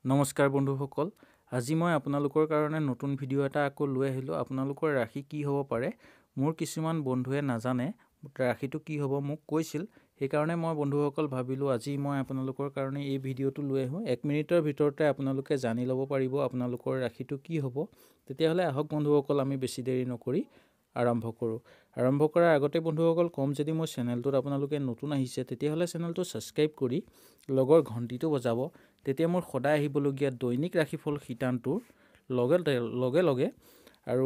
নমস্কাৰ বন্ধুসকল, আজি মই আপোনালোকৰ কাৰণে নতুন ভিডিঅ' এটা আকৌ লৈ আহিলোঁ। আপোনালোকৰ ৰাশি কি হ'ব পাৰে, মোৰ কিছুমান বন্ধুৱে নাজানে ৰাশিটো কি হ'ব মোক কৈছিল। সেইকাৰণে মই বন্ধুসকল ভাবিলোঁ আজি মই আপোনালোকৰ কাৰণে এই ভিডিঅ'টো লৈ আহোঁ। 1 মিনিটৰ ভিতৰতে আপোনালোকে জানি ল'ব পাৰিব আপোনালোকৰ ৰাশিটো কি হ'ব। তেতিয়াহ'লে আহক বন্ধুসকল, আমি বেছি দেৰি নকৰি আৰম্ভ কৰোঁ। আৰম্ভ কৰাৰ আগতে বন্ধুসকল কম, যদি মোৰ চেনেলটোত আপোনালোকে নতুন আহিছে তেতিয়াহ'লে চেনেলটো ছাবস্ক্ৰাইব কৰি লগৰ ঘণ্টিটো বজাব। তেতিয়া মোৰ সদায় আহিবলগীয়া দৈনিক ৰাশিফল শিতানটোৰ লগে লগে আৰু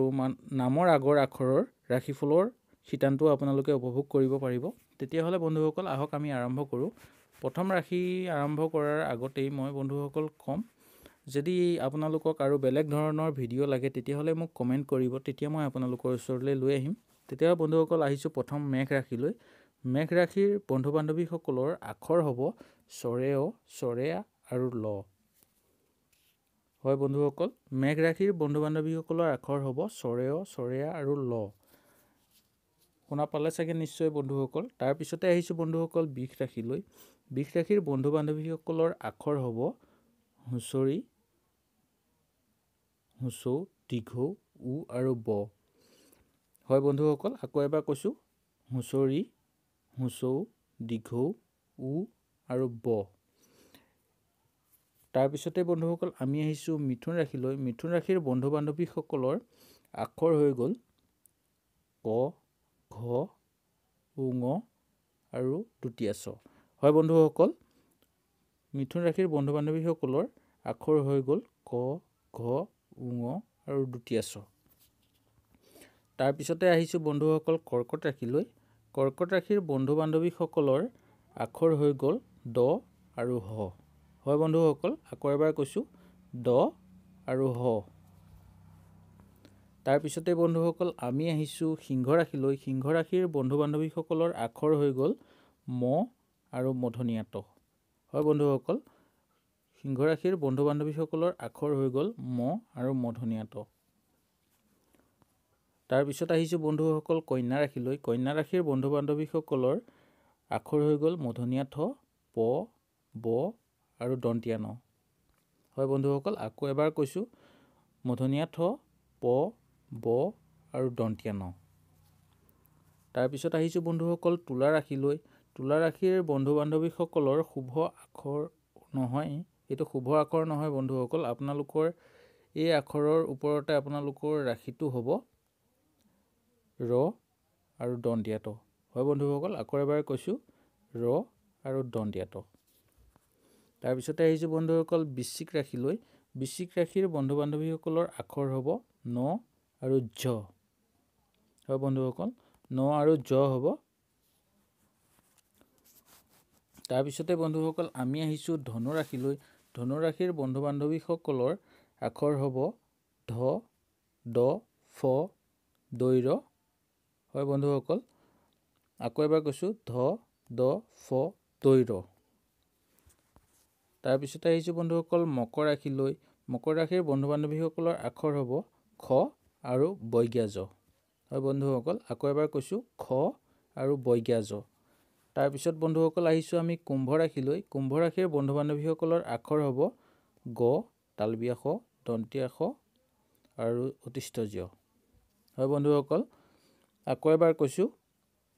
নামৰ আগৰ আখৰৰ ৰাশিফলৰ শিতানটো আপোনালোকে উপভোগ কৰিব পাৰিব। তেতিয়াহ'লে বন্ধুসকল আহক আমি আৰম্ভ কৰোঁ। প্ৰথম ৰাশি আৰম্ভ কৰাৰ আগতেই মই বন্ধুসকল ক'ম, যদি আপোনালোকক আৰু বেলেগ ধৰণৰ ভিডিঅ' লাগে তেতিয়াহ'লে মোক কমেণ্ট কৰিব, তেতিয়া মই আপোনালোকৰ ওচৰলৈ লৈ আহিম। তেতিয়া বন্ধুসকল আহিছোঁ প্ৰথম মেঘ ৰাশিলৈ। মেঘ ৰাশিৰ বন্ধু বান্ধৱীসকলৰ আখৰ হ'ব চৰেঅ, চৰেয়া আৰু ল। হয় বন্ধুসকল, মেঘ ৰাশিৰ বন্ধু বান্ধৱীসকলৰ আখৰ হ'ব চৰেঅ, চৰেয়া আৰু ল। শুনা পালে চাগে নিশ্চয় বন্ধুসকল। তাৰপিছতে আহিছোঁ বন্ধুসকল বৃষ ৰাশিলৈ। বৃষ ৰাশিৰ বন্ধু বান্ধৱীসকলৰ আখৰ হ'ব হুঁচৰি, হুঁচৌ, দীঘৌ, উ আৰু ব। হয় বন্ধুসকল, আকৌ এবাৰ কৈছোঁ, হুঁচৰি, হুঁচৌ, দীঘৌ, উ আৰু ব। তাৰপিছতে বন্ধুসকল আমি আহিছোঁ মিথুন ৰাশিলৈ। মিথুন ৰাশিৰ বন্ধু বান্ধৱীসকলৰ আখৰ হৈ গ'ল ক, ঘ, ঙ আৰু দুতীয়া ছ। হয় বন্ধুসকল, মিথুন ৰাশিৰ বন্ধু বান্ধৱীসকলৰ আখৰ হৈ গ'ল ক, ঘ, ঙ আৰু দুতীয়া ছ। তাৰপিছতে আহিছোঁ বন্ধুসকল কৰ্কট ৰাশিলৈ। কৰ্কট ৰাশিৰ বন্ধু বান্ধৱীসকলৰ আখৰ হৈ গ'ল ড আৰু হ। হয় বন্ধুসকল, আকৌ এবাৰ কৈছোঁ, ড আৰু হ। তাৰপিছতে বন্ধুসকল আমি আহিছোঁ সিংহ ৰাশিলৈ। সিংহ ৰাশিৰ বন্ধু বান্ধৱীসকলৰ আখৰ হৈ গ'ল ম আৰু মূৰ্ধন্য ত। হয় বন্ধুসকল, সিংহ ৰাশিৰ বন্ধু বান্ধৱীসকলৰ আখৰ হৈ গ'ল ম আৰু মূৰ্ধন্য ত। তাৰপিছত আহিছোঁ বন্ধুসকল কন্যা ৰাশিলৈ। কন্যা ৰাশিৰ বন্ধু বান্ধৱীসকলৰ আখৰ হৈ গ'ল মূৰ্ধন্য থ, প, ব আৰু দন্তীয়া ন। হয় বন্ধুসকল, আকৌ এবাৰ কৈছোঁ, মূৰ্ধন্য থ, প, ব আৰু দন্তীয়া ন। তাৰপিছত আহিছোঁ বন্ধুসকল তুলা ৰাশিলৈ। তুলা ৰাশিৰ বন্ধু বান্ধৱীসকলৰ শুভ আখৰ নহয়, এইটো শুভ আখৰ নহয় বন্ধুসকল। আপোনালোকৰ এই আখৰৰ ওপৰতে আপোনালোকৰ ৰাশিটো হ'ব ৰ আৰু দন্তীয়া ত। হয় বন্ধুসকল, আকৌ এবাৰ কৈছোঁ, ৰ আৰু দন্তীয়া ত। তাৰপিছতে আহিছোঁ বন্ধুসকল বৃশ্চিক ৰাশিলৈ। বৃশ্চিক ৰাশিৰ বন্ধু বান্ধৱীসকলৰ আখৰ হ'ব ন আৰু ঝ। হয় বন্ধুসকল, ন আৰু ঝ হ'ব। তাৰপিছতে বন্ধুসকল আমি আহিছোঁ ধনু ৰাশিলৈ। ধনু ৰাশিৰ বন্ধু বান্ধৱীসকলৰ আখৰ হ'ব ধ, দ, ফ, দৈ, ৰ। হয় বন্ধুসকল, আকৌ এবাৰ কৈছোঁ, ধ, দ, ফ, দৈ, ৰ। তাৰপিছতে আহিছোঁ বন্ধুসকল মকৰ ৰাশিলৈ। মকৰ ৰাশিৰ বন্ধু বান্ধৱীসকলৰ আখৰ হ'ব খ আৰু বৈজ্ঞা জ। হয় বন্ধুসকল, আকৌ এবাৰ কৈছোঁ, খ আৰু বৈজ্ঞা জ। তাৰপিছত বন্ধুসকল আহিছোঁ আমি কুম্ভ ৰাশিলৈ। কুম্ভ ৰাশিৰ বন্ধু বান্ধৱীসকলৰ আখৰ হ'ব গ, তালবীয়া শ, দন্তীয়া শ আৰু অতিষ্ঠ জ। হয় বন্ধুসকল, আকৌ এবাৰ কৈছোঁ,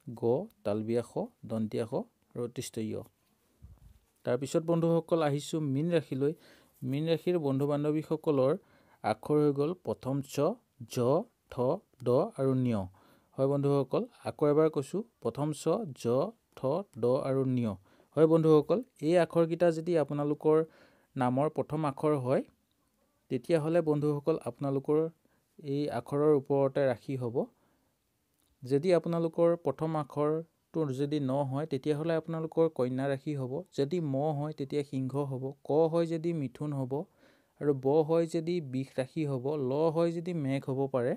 গ, তালবীয়া শ, দন্তীয়া শ আৰু অতিষ্ঠ য়। তাৰপিছত বন্ধুসকল আহিছোঁ মীন ৰাশিলৈ। মীন ৰাশিৰ বন্ধু বান্ধৱীসকলৰ আখৰ হৈ গ'ল প্ৰথম চ, ঝ, ঠ, ড আৰু ঞ। হয় বন্ধুসকল, আকৌ এবাৰ কৈছোঁ, প্ৰথম চ, ঝ, ঠ, ড আৰু ঞ। হয় বন্ধুসকল, এই আখৰকেইটা যদি আপোনালোকৰ নামৰ প্ৰথম আখৰ হয় তেতিয়াহ'লে বন্ধুসকল আপোনালোকৰ এই আখৰৰ ওপৰতে ৰাশি হ'ব। যদি আপোনালোকৰ প্ৰথম আখৰটো যদি ন হয় তেতিয়াহ'লে আপোনালোকৰ কন্যা ৰাশি হ'ব। যদি ম হয় তেতিয়া সিংহ হ'ব, ক হয় যদি মিথুন হ'ব আৰু ব হয় যদি বৃষ ৰাশি হ'ব, ল হয় যদি মেঘ হ'ব পাৰে।